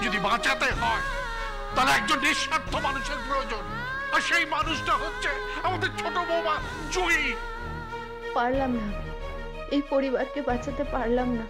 যদি বাঁচাতে হয় তাহলে একজন নিঃস্বার্থ মানুষের প্রয়োজন, আর সেই মানুষটা হচ্ছে আমাদের ছোট বৌমা জুহি। পারলাম না, এই পরিবারকে বাঁচাতে পারলাম না।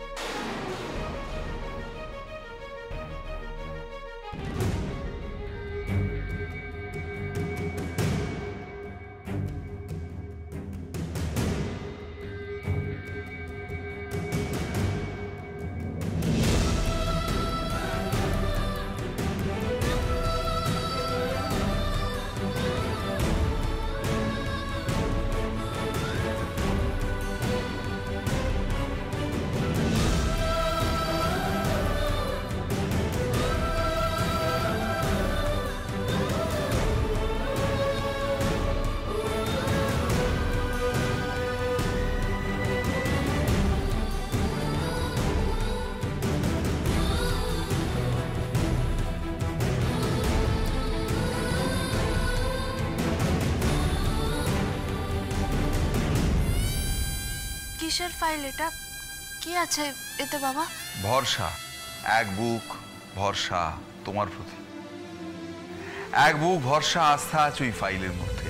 কিসের ফাইল এটা? কি আছে এতে বাবা? ভরসা, এক বুক ভরসা তোমার প্রতি, এক বুক ভরসা আস্থা আছে ওই ফাইলের মধ্যে।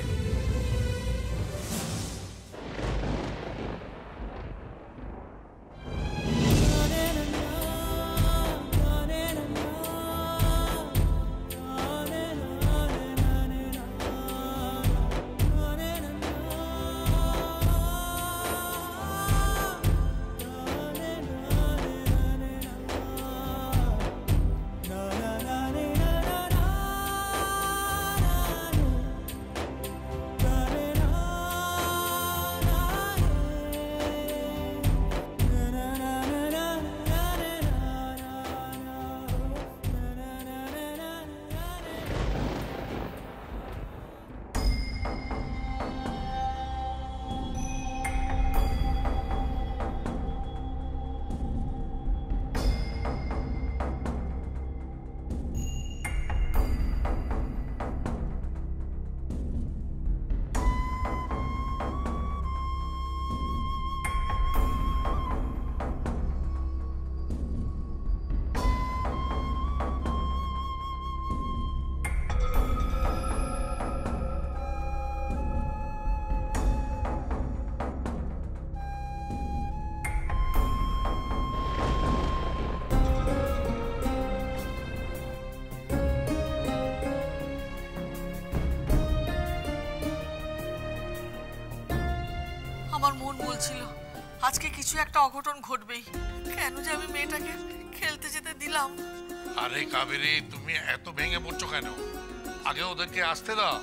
আমার মন বলছিল আজকে কিছু একটা অঘটন ঘটবেই, কেন যে আমি মেয়েটাকে খেলতে যেতে দিলাম। আরে কাবেরী, তুমি এত ভেঙে পড়ছো কেন? আগে ওদেরকে আসতে দাও,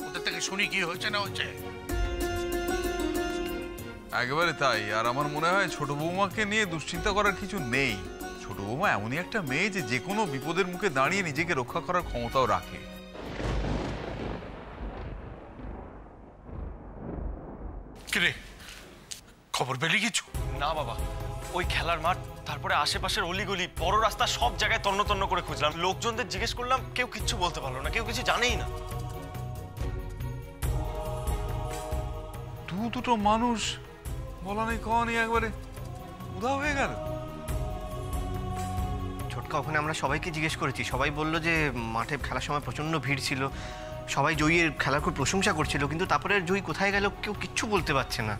ওদের থেকে শুনি কি হয়েছে না হয়েছে। একেবারে তাই। আর আমার মনে হয় ছোট বৌমাকে নিয়ে দুশ্চিন্তা করার কিছু নেই। ছোট বৌমা এমনই একটা মেয়ে যে কোনো বিপদের মুখে দাঁড়িয়ে নিজেকে রক্ষা করার ক্ষমতাও রাখে। কিরে, খবর পেলি কিছু? না বাবা, ওই খেলার মাঠ, তারপরে আশেপাশের অলিগলি, বড় রাস্তা, সব জায়গায় তন্ন তন্ন করে খুঁজলাম। লোকজনদের জিজ্ঞেস করলাম, কেউ কিচ্ছু বলতে পারলো না, কেউ কিছু জানেই না। দুটো মানুষ বলা নেই কওয়া নেই একবারে উধাও হয়ে গেল। ছোটকা, ওখানে আমরা সবাইকে জিজ্ঞেস করেছি, সবাই বললো যে মাঠে খেলার সময় প্রচন্ড ভিড় ছিল, সবাই জয়ীর খেলার খুব প্রশংসা করছিল, কিন্তু তারপরে জয়ী কোথায় গেল কেউ কিচ্ছু বলতে পারছে না।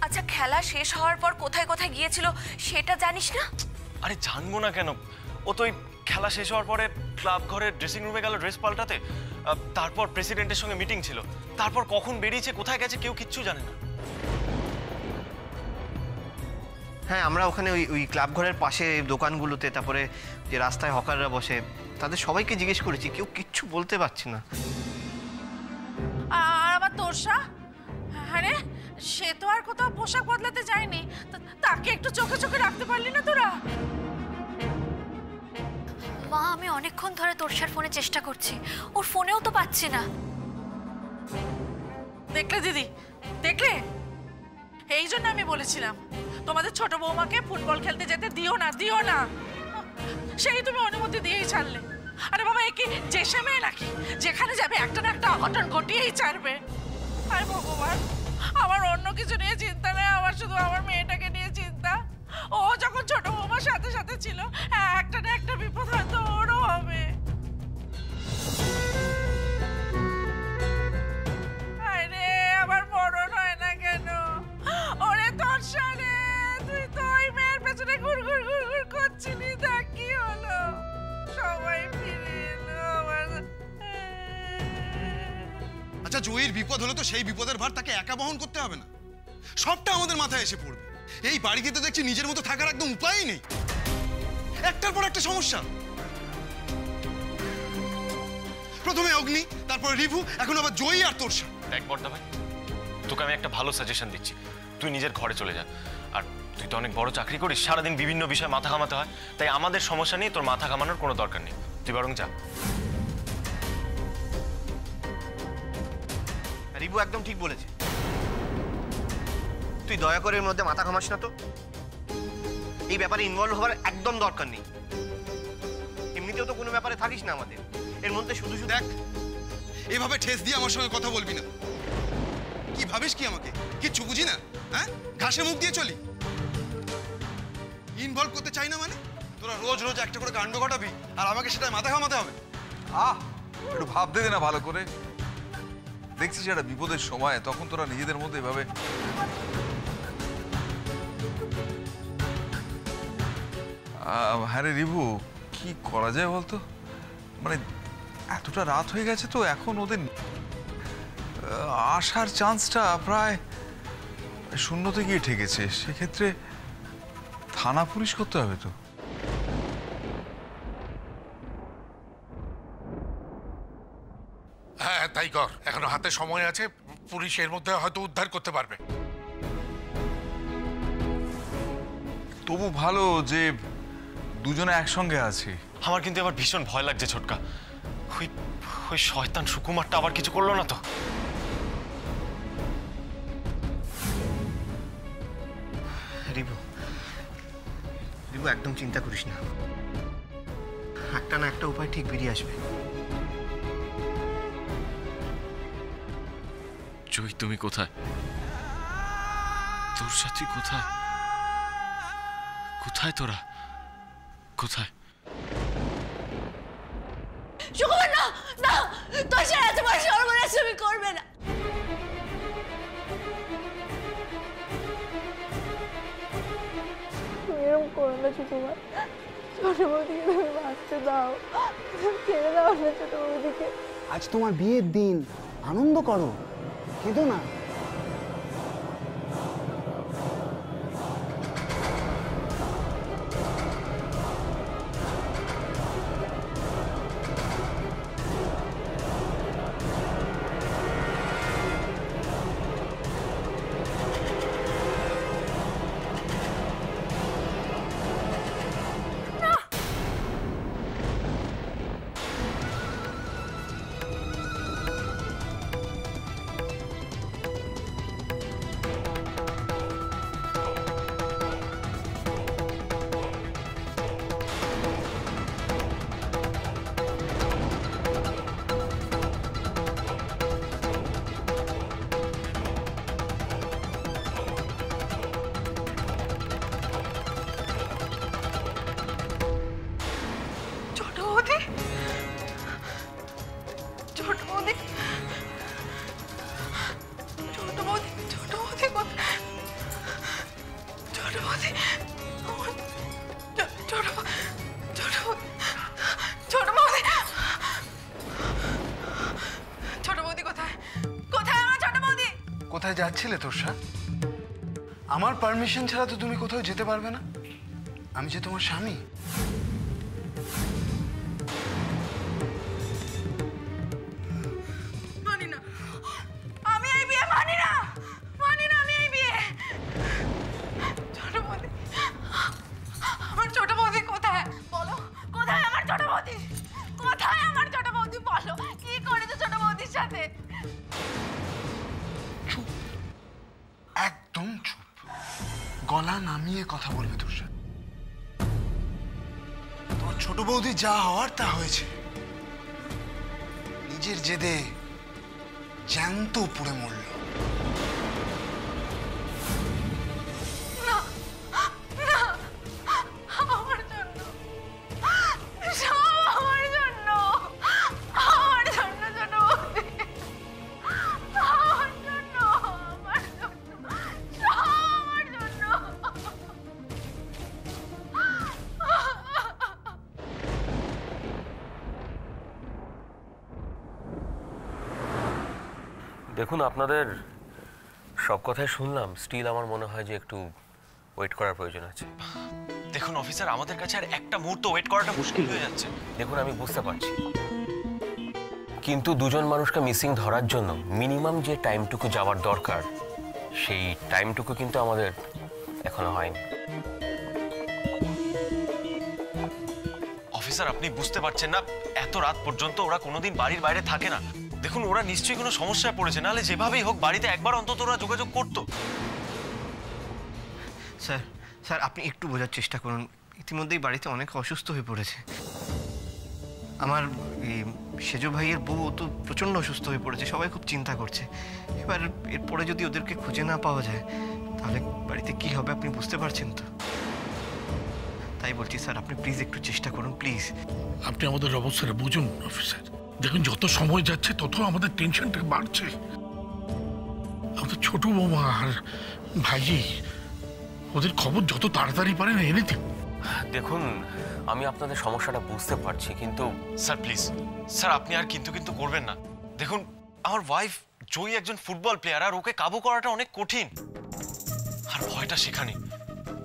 আচ্ছা, খেলা শেষ হওয়ার পর কোথায় কোথায় গিয়েছিল সেটা জানিস না? আরে জানবো না কেন, ও তো ওই খেলা শেষ হওয়ার পরে ক্লাব ঘরের ড্রেসিং রুমে গেল ড্রেস পাল্টাতে, তারপর প্রেসিডেন্টের সঙ্গে মিটিং ছিল, তারপর কখন বেরিয়েছে কোথায় গেছে কেউ কিচ্ছু জানে না। হ্যাঁ, আমরা ওখানে ওই ক্লাব ঘরের পাশে দোকানগুলোতে, তারপরে যে রাস্তায় হকাররা বসে, তাদের সবাইকে জিজ্ঞেস করেছি, কেউ কিচ্ছু বলতে পারছে না। আর আমার তোরসা, আরে সে তো আর কোথাও পোশাক বদলাতে যায়নি, তাকে একটু চোখে চোখে রাখতে পারলি না তোরা? মা, আমি অনেকক্ষণ ধরে তোরসার ফোনে চেষ্টা করছি, ওর ফোনেও তো পাচ্ছি না। দেখলে দিদি, দেখলে? এই জন্য আমি বলেছিলাম তোমাদের ছোট বৌমাকে ফুটবল খেলতে যেতে দিও না, দিও না। সেই তুমি অনুমতি দিয়েই ছাড়লে। আরে বাবা, এ কি যে সে মেয়ে নাকি যেখানে যাবে একটা না একটা অঘটন ঘটিয়েই ছাড়বে? আরে ভগবান, আমার অন্য কিছু নিয়ে চিন্তা নেই, আমার শুধু আমার মেয়েটাকে নিয়ে চিন্তা। ও যখন ছোট বৌমার জয়ীর বিপদ হলো তো সেই বিপদের ভার তাকে একা বহন করতে হবে না, সবটা আমাদের মাথায় এসে পড়বে। এই বাড়িতে তো দেখছি নিজের মতো থাকার একদম উপায়ই নেই, একটার পর একটা সমস্যা। প্রথমে অগ্নি, তারপরে রিভু, এখন আবার জয়ী আর তোরসা। দেখ বড়দা ভাই, তোকে আমি একটা ভালো সাজেশন দিচ্ছি, তুই নিজের ঘরে চলে যা। আর তুই তো অনেক বড় চাকরি করিস, সারাদিন বিভিন্ন বিষয়ে মাথা ঘামাতে হয়, তাই আমাদের সমস্যা নিয়ে তোর মাথা ঘামানোর কোনো দরকার নেই, তুই বরং যা। রিভু একদম ঠিক বলেছে, তুই দয়া করে এর মধ্যে মাথা ঘামাস না তো। এই ব্যাপারে ইনভলভ হওয়ার একদম দরকার নেই। এমনিতেও তো কোনো ব্যাপারে থাকিস না আমাদের, এর মধ্যে শুধু শুধু দেখ, এভাবে ঠেস দিয়ে আমার সঙ্গে কথা বলবি না। কি ভাবিস কি আমাকে কিচ্ছু বুঝি না? হ্যাঁ, ঘাসে মুখ দিয়ে চলি? ইনভলভ করতে চাই না মানে? তোরা রোজ রোজ একটা করে কাণ্ড ঘটাবি আর আমাকে সেটা মাথা ঘামাতে হবে? একটু ভাবতে দে না ভালো করে। দেখছিস একটা বিপদের সময়, তখন তোরা নিজেদের মধ্যে এভাবে। হ্যাঁ রে রিভু, কি করা যায় বলতো? মানে এতটা রাত হয়ে গেছে তো, এখন ওদের আসার চান্সটা প্রায় শূন্যতে গিয়ে ঠেকেছে। সেক্ষেত্রে থানা পুলিশ করতে হবে তো। হ্যাঁ তাই কর, এখনো হাতে সময় আছে, পুলিশ এর মধ্যে হয়তো উদ্ধার করতে পারবে। তবু ভালো যে দুজনে একসঙ্গে আছি। আমার কিন্তু এবার ভীষণ ভয় লাগছে ছোটকা, ওই ওই শয়তান সুকুমারটা আবার কিছু করলো না তো? রিভু, রিভু একদম চিন্তা করিস না, একটা না একটা উপায় ঠিক বেরিয়ে আসবে। জয় তুমি কোথায়? তোর সাথে কোথায়? কোথায় তোরা? কোথায়? সুকুমার না, না, তোর সাথে এত বড় সর্বনাশ তুমি করবে না। তুমি এরকম করো না সুকুমার, ছোট বৌদিকে তুমি বাঁচতে দাও, ছেড়ে দাও না ছোট বৌদিকে। আজ তোমার বিয়ের দিন, আনন্দ করো, কেঁদো না। কোথায় যাচ্ছিলে তোরসা? আমার পারমিশন ছাড়া তো তুমি কোথাও যেতে পারবে না, আমি যে তোমার স্বামী। মানি না, আমি এই বিয়ে মানি না, মানি না আমি এই বিয়ে। ছোট বৌদি, আমার ছোট বৌদি কোথায়? বলো, কোথায় আমার ছোট বৌদি? কোথায় আমার ছোট বৌদি? বলো, কি করেছো ছোট বৌদির সাথে? চুপ, একদম চুপ, গলা নামিয়ে কথা বলবে তোরসা। তোর ছোট বৌদি যা হওয়ার তা হয়েছে, নিজের জেদে জ্যান্ত পুড়ে মরল। দেখুন, আপনাদের সব কথাই শুনলাম, স্টিল আমার মনে হয় যে একটু ওয়েট করার প্রয়োজন আছে। দেখুন অফিসার, আমাদের কাছে আর একটা মুহূর্ত ওয়েট করাটা মুশকিল হয়ে যাচ্ছে। দেখুন, আমি বুঝতে পারছি, কিন্তু দুজন মানুষকে মিসিং ধরার জন্য মিনিমাম যে টাইমটুকু যাওয়ার দরকার সেই টাইমটুকু কিন্তু আমাদের এখনো হয়নি। অফিসার, আপনি বুঝতে পারছেন না, এত রাত পর্যন্ত ওরা কোনোদিন বাড়ির বাইরে থাকে না। দেখুন, ওরা নিশ্চয়ই কোনো সমস্যায় পড়েছে, নাহলে যেভাবেই হোক বাড়িতে একবার অন্তত ওরা যোগাযোগ করতো। স্যার স্যার আপনি একটু বোঝার চেষ্টা করুন, ইতিমধ্যেই বাড়িতে অনেক অসুস্থ হয়ে পড়েছে। আমার এই সেজো ভাইয়ের বউ তো প্রচণ্ড অসুস্থ হয়ে পড়েছে, সবাই খুব চিন্তা করছে। এবার এরপরে যদি ওদেরকে খুঁজে না পাওয়া যায় তাহলে বাড়িতে কি হবে আপনি বুঝতে পারছেন তো। তাই বলছি স্যার, আপনি প্লিজ একটু চেষ্টা করুন, প্লিজ। আপনি আমাদের অবস্থাটা বুঝুন অফিসার। দেখুন, যত সময় যাচ্ছে তত আমাদের টেনশনটা বাড়ছে। আমাদের ছোট বৌমা আর ভাইজি, ওদের খবর যত তাড়াতাড়ি পারেন এনে দিন। দেখুন, আমি আপনাদের সমস্যাটা বুঝতে পারছি, কিন্তু স্যার প্লিজ, স্যার আপনি আর কিন্তু করবেন না। দেখুন, আমার ওয়াইফ জয়ী একজন ফুটবল প্লেয়ার, আর ওকে কাবু করাটা অনেক কঠিন। আর ভয়টা সেখানে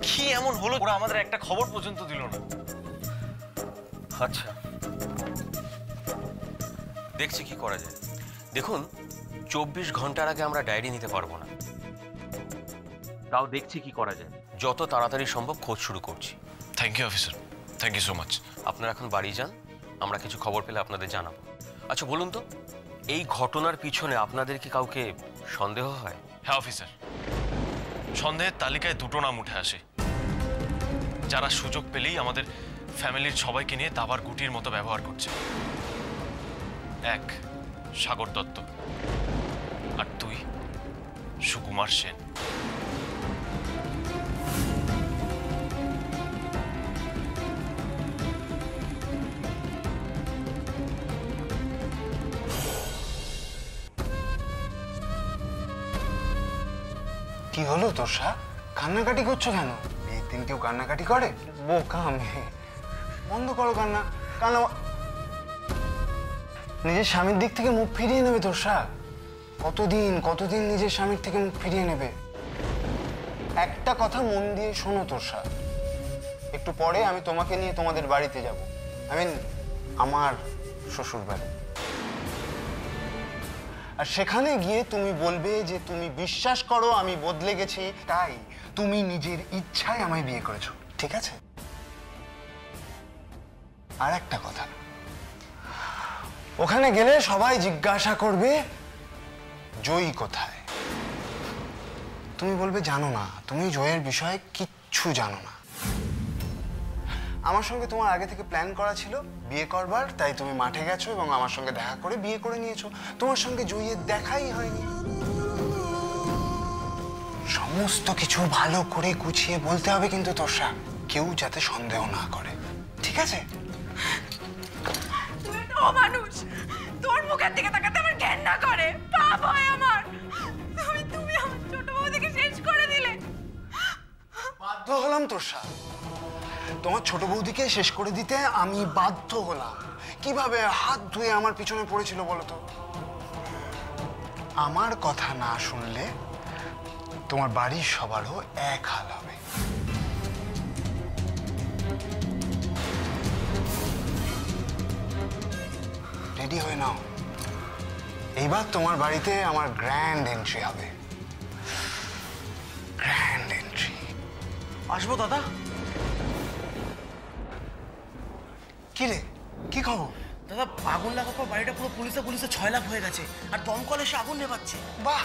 কি এমন হলো, ওরা আমাদের একটা খবর পর্যন্ত দিল না। আচ্ছা, দেখছি কি করা যায়। দেখুন, 24 ঘন্টার আগে আমরা ডায়েরি নিতে পারবো না, তাও দেখছি কি করা যায়। যত তাড়াতাড়ি সম্ভব খোঁজ শুরু করছি। Thank you officer, thank you so much. আপনারা এখন বাড়ি যান, আমরা কিছু খবর পেলে আপনাদের জানাবো। আচ্ছা বলুন তো, এই ঘটনার পিছনে আপনাদের কি কাউকে সন্দেহ হয়? হ্যাঁ অফিসার, সন্দেহের তালিকায় দুটো নাম উঠে আসে, যারা সুযোগ পেলেই আমাদের ফ্যামিলির সবাইকে নিয়ে দাবার গুটির মতো ব্যবহার করছে। এক, সাগর দত্ত, আর দুই, সুকুমার সেন। কি হলো তোষা? কান্নাকাটি করছো কেন? বিয়ের দিন কেউ কান্নাকাটি করে? বোকা মেয়ে, বন্ধ করো কান্না। কান্না নিজের স্বামীর দিক থেকে মুখ ফিরিয়ে নেবে তোষা। কতদিন নিজের স্বামীর থেকে মুখ ফিরিয়ে নেবে? একটা কথা মন দিয়ে শোনো তোষা, একটু পরে আমি তোমাকে নিয়ে তোমাদের বাড়িতে যাব, আমার শ্বশুর বাড়ি। আর সেখানে গিয়ে তুমি বলবে যে তুমি বিশ্বাস করো আমি বদলে গেছি, তাই তুমি নিজের ইচ্ছায় আমায় বিয়ে করেছো, ঠিক আছে? আর একটা কথা, ওখানে গেলে সবাই জিজ্ঞাসা করবে জয়ী কোথায়। তুমি বলবে জানো না, তুমি জয়ের বিষয়ে কিচ্ছু জানো না। আমার সঙ্গে তোমার আগে থেকে প্ল্যান করা ছিল বিয়ে করবার, তাই তুমি মাঠে গেছো এবং আমার সঙ্গে দেখা করে বিয়ে করে নিয়েছো। তোমার সঙ্গে জয়ীর দেখাই হয়নি। সমস্ত কিছু ভালো করে গুছিয়ে বলতে হবে কিন্তু তোষা, কেউ যাতে সন্দেহ না করে, ঠিক আছে? তুই তো অমানুষ, তোর মুখের দিকে তাকাতে আমার ঘেন্না করে, পাপ হয় আমার। তুমি আমার ছোট বৌদিকে শেষ করে দিলে। বাধ্য হলাম তোষা, তোমার ছোট বৌদিকে শেষ করে দিতে আমি বাধ্য হলাম। কিভাবে হাত ধুয়ে আমার পিছনে পড়েছিল বলো তো? আমার কথা না শুনলে তোমার বাড়ির সবারও এক হাল হবে। রেডি হয়ে নাও, এইবার তোমার বাড়িতে আমার গ্র্যান্ড এন্ট্রি হবে। Grand entry. আসবো দাদা। কি রে, কি খবর? দাদা, আগুন লাগার পর বাড়িটা পুরো পুলিশে ছয়লাভ হয়ে গেছে, আর দমকল এসে আগুন নেভাচ্ছে। বাহ,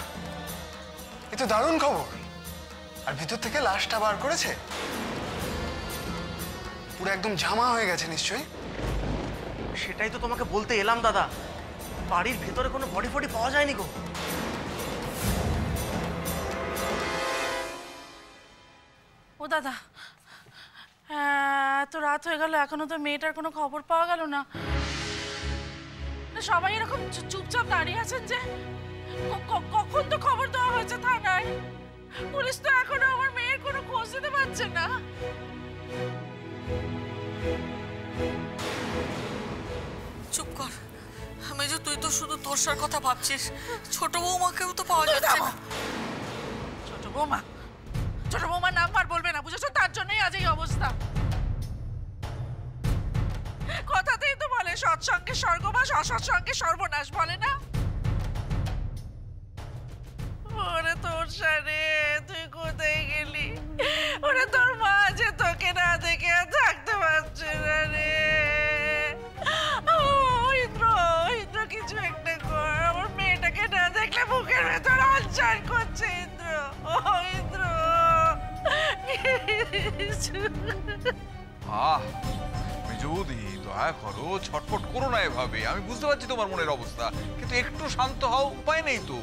এ তো দারুণ খবর। আর ভিতর থেকে লাশটা বার করেছে? পুরো একদম ঝামা হয়ে গেছে নিশ্চয়ই। সেটাই তো তোমাকে বলতে এলাম দাদা, বাড়ির ভেতরে কোনো বডি ফডি পাওয়া যায়নি গো। ও দাদা, এত রাত হয়ে গেল, এখনো তো মেয়েটার কোনো খবর পাওয়া গেল না। সবাই এরকম চুপচাপ দাঁড়িয়ে আছেন যে? কখন তো খবর দেওয়া হয়েছে থানায়, পুলিশ তো এখনো আমার মেয়ের কোনো খোঁজ দিতে পারছে না। চুপ কর মেজো, তুই তো শুধু তোরসার কথা ভাবছিস, ছোট বৌমাকেও তো পাওয়া যাচ্ছে না। ছোট বৌমার নাম্বার বলবে না, বুঝেছো? তার জন্যই আজ এই অবস্থা। কথাতেই তো বলে সৎসঙ্গে স্বর্গবাস, অসৎসঙ্গে সর্বনাশ, বলে না? ওরে তোরসা রে, তুই কোথায় গেলি? ওরে তোর মা যে তোকে না দেখে আর থাকতে পারছে না রে। ইন্দ্র কিছু একটা কর, আমার মেয়েটাকে না দেখলে বুকের ভেতর আনচান করছে। ইন্দ্র যদি দয়া করো, ছটফট করো না এভাবে। আমি বুঝতে পারছি তোমার মনের অবস্থা, কিন্তু একটু শান্ত হও। উপায় নেই তো,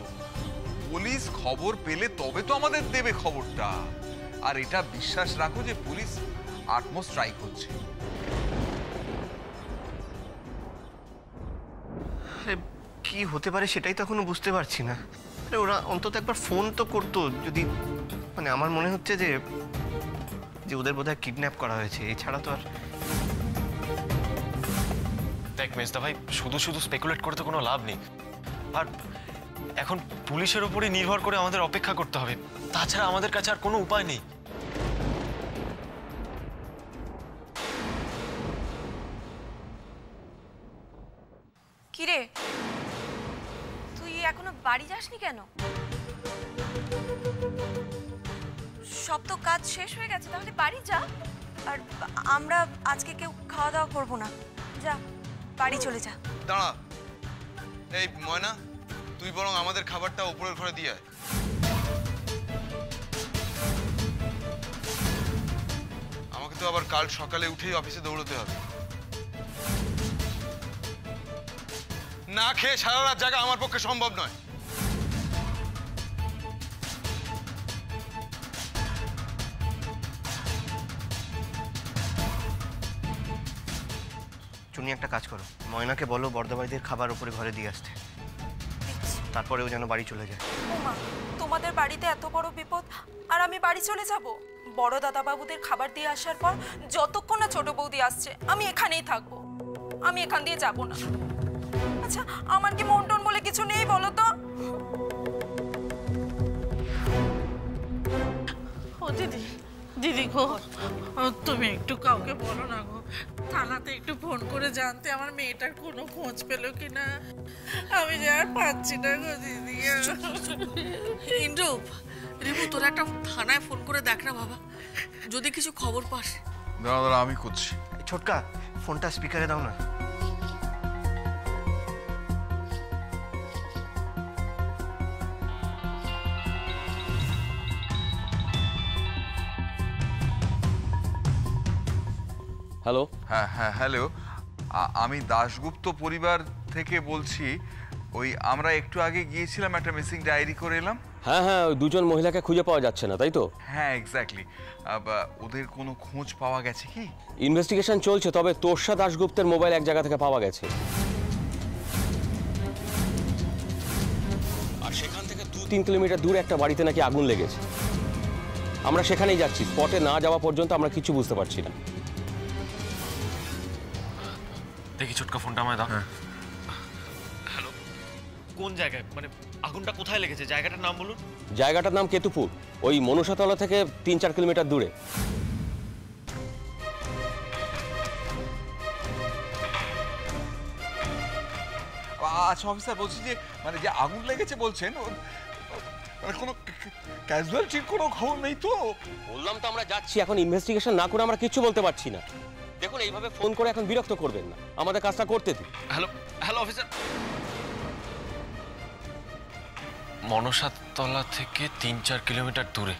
পুলিশ খবর পেলে তবে তো আমাদের দেবে খবরটা। আর এটা বিশ্বাস রাখো যে পুলিশ আটমোস্ট ট্রাই করছে। কি হতে পারে সেটাই তো এখনো বুঝতে পারছি না। ওরা অন্তত একবার ফোন তো করতো যদি, মানে আমার মনে হচ্ছে যে ওদের বোধহয় কিডন্যাপ করা হয়েছে, এছাড়া তো আর। দেখ মেজদা ভাই, শুধু শুধু স্পেকুলেট করতে কোনো লাভ নেই। আর এখন পুলিশের উপরই নির্ভর করে আমাদের অপেক্ষা করতে হবে, তাছাড়া আমাদের কাছে আর কোনো উপায় নেই। কিরে, তুই এখনো বাড়ি যাসনি কেন? সব তো কাজ শেষ হয়ে গেছে, তাহলে বাড়ি যা। আর আমরা আজকে কেউ খাওয়া দাওয়া করবো না, যা বাড়ি চলে যা। দাঁড়া, এই ময়না, তুই বরং আমাদের খাবারটা উপরের ঘরে দিয়ে আয়। আমাকে তো আবার কাল সকালে উঠেই অফিসে দৌড়তে হবে। না খেয়ে সারা রাত জাগা আমার পক্ষে সম্ভব নয়। চুনি, একটা কাজ করো, ময়নাকে বলো বর্দাবাড়িদের খাবার উপরে ঘরে দিয়ে আসতে, তারপরেও যেন বাড়ি চলে যায়। ওমা, তোমাদের বাড়িতে এত বড় বিপদ আর আমি বাড়ি চলে যাব? বড় দাদাবাবুদের খাবার দিয়ে আসার পর যতক্ষণ না ছোট বৌদি আসছে আমি এখানেই থাকবো, আমি এখান দিয়ে যাব না। আচ্ছা, আমার কি মন টন বলে কিছু নেই বলো তো? ও দিদি গো, তুমি একটু কাউকে বলো না গো, থানাতে একটু ফোন করে জানতে আমার মেয়েটার কোনো খোঁজ পেলো কিনা। আমি যে আর পাচ্ছি না গো দিদি। ইন্দ্র, রিবু, তোরা একটা থানায় ফোন করে দেখ না বাবা, যদি কিছু খবর পাস। দাঁড়া, আমি করছি। ছোটকা, ফোনটা স্পিকারে দাও না। হ্যালো। হ্যাঁ হ্যাঁ, হ্যালো, আমি দাশগুপ্ত পরিবার থেকে বলছি। ওই আমরা একটু আগে গিয়েছিলাম, একটা মিসিং ডায়েরি করে এলাম। হ্যাঁ হ্যাঁ, ওই দুজন মহিলাকে খুঁজে পাওয়া যাচ্ছে না, তাই তো? হ্যাঁ, এক্স্যাক্টলি। ওদের কোনো খোঁজ পাওয়া গেছে কি? ইনভেস্টিগেশন চলছে, তবে তোরসা দাশগুপ্তের মোবাইল এক জায়গা থেকে পাওয়া গেছে, আর সেখান থেকে 2-3 কিলোমিটার দূরে একটা বাড়িতে নাকি আগুন লেগেছে। আমরা সেখানেই যাচ্ছি, স্পটে না যাওয়া পর্যন্ত আমরা কিছু বুঝতে পারছি না। দেখি ছোটকা, ফোনটা আমায় দাও। হ্যালো, কোন জায়গায়, মানে আগুনটা কোথায় লেগেছে? জায়গাটার নাম বলুন। জায়গাটার নাম কেতুপুর, ওই মনুষাতলা থেকে 3-4 কিলোমিটার দূরে। আচ্ছা অফিসার, বলছি যে মানে যে আগুন লেগেছে বলছেন, মানে কোনো ক্যাজুয়ালিটির কোনো খবর নেই তো? বললাম তো আমরা যাচ্ছি, এখন ইনভেস্টিগেশন না করে আমরা কিছু বলতে পারছি না। দেখুন, এইভাবে ফোন করে এখন বিরক্ত করবেন না, আমাদের কাজটা করতে দিন। হ্যালো হ্যালো অফিসার, মনসাতলা থেকে 3-4 কিলোমিটার দূরে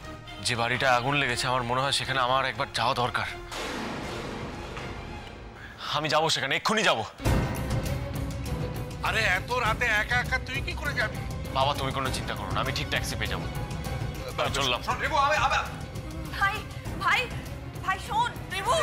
যে বাড়িটা আগুন লেগেছে, আমার মনে হয় সেখানে আমার একবার যাওয়া দরকার। আমি যাবো সেখানে, এক্ষুনি যাবো। আরে এত রাতে একা একা তুই কি করে যাবি? বাবা, তুমি কোনো চিন্তা করো না, আমি ঠিক ট্যাক্সি পেয়ে যাবো। চললাম। ভাই ভাই ভাই, শোন। রিবু,